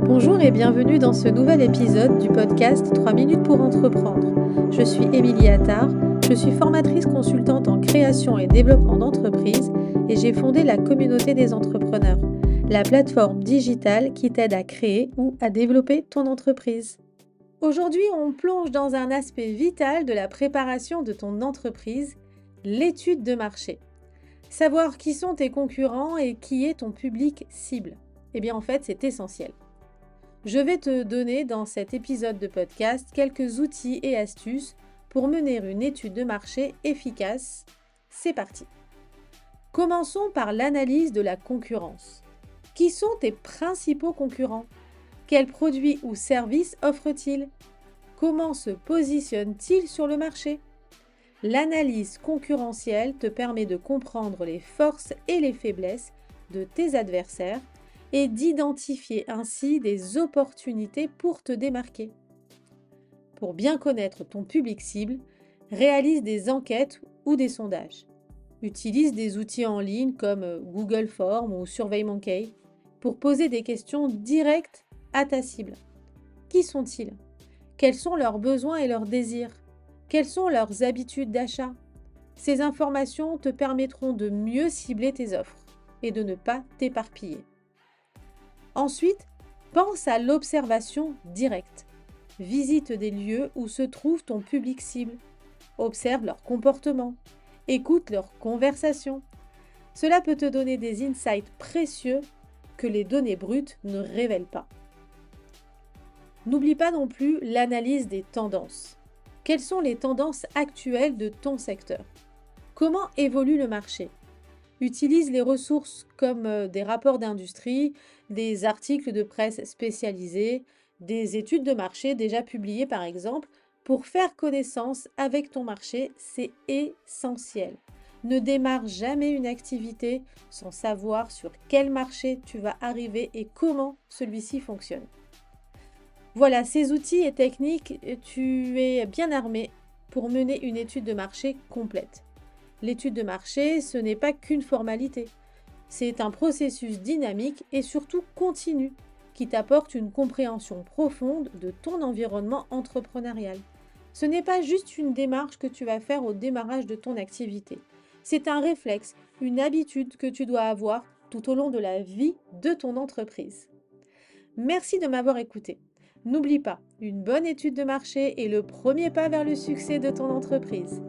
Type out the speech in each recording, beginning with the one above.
Bonjour et bienvenue dans ce nouvel épisode du podcast 3 minutes pour entreprendre. Je suis Émilie Attard, je suis formatrice consultante en création et développement d'entreprises et j'ai fondé la communauté des entrepreneurs, la plateforme digitale qui t'aide à créer ou à développer ton entreprise. Aujourd'hui, on plonge dans un aspect vital de la préparation de ton entreprise, l'étude de marché. Savoir qui sont tes concurrents et qui est ton public cible. Eh bien en fait, c'est essentiel. Je vais te donner dans cet épisode de podcast quelques outils et astuces pour mener une étude de marché efficace. C'est parti. Commençons par l'analyse de la concurrence. Qui sont tes principaux concurrents? Quels produits ou services offrent-ils? Comment se positionnent-ils sur le marché? L'analyse concurrentielle te permet de comprendre les forces et les faiblesses de tes adversaires et d'identifier ainsi des opportunités pour te démarquer. Pour bien connaître ton public cible, réalise des enquêtes ou des sondages. Utilise des outils en ligne comme Google Forms ou SurveyMonkey pour poser des questions directes à ta cible. Qui sont-ils? Quels sont leurs besoins et leurs désirs? Quelles sont leurs habitudes d'achat? Ces informations te permettront de mieux cibler tes offres et de ne pas t'éparpiller. Ensuite, pense à l'observation directe. Visite des lieux où se trouve ton public cible. Observe leur comportement. Écoute leurs conversations. Cela peut te donner des insights précieux que les données brutes ne révèlent pas. N'oublie pas non plus l'analyse des tendances. Quelles sont les tendances actuelles de ton secteur? Comment évolue le marché? Utilise les ressources comme des rapports d'industrie, des articles de presse spécialisés, des études de marché déjà publiées par exemple, pour faire connaissance avec ton marché, c'est essentiel. Ne démarre jamais une activité sans savoir sur quel marché tu vas arriver et comment celui-ci fonctionne. Voilà, ces outils et techniques, tu es bien armé pour mener une étude de marché complète. L'étude de marché, ce n'est pas qu'une formalité. C'est un processus dynamique et surtout continu qui t'apporte une compréhension profonde de ton environnement entrepreneurial. Ce n'est pas juste une démarche que tu vas faire au démarrage de ton activité. C'est un réflexe, une habitude que tu dois avoir tout au long de la vie de ton entreprise. Merci de m'avoir écouté. N'oublie pas, une bonne étude de marché est le premier pas vers le succès de ton entreprise.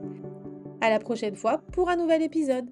À la prochaine fois pour un nouvel épisode.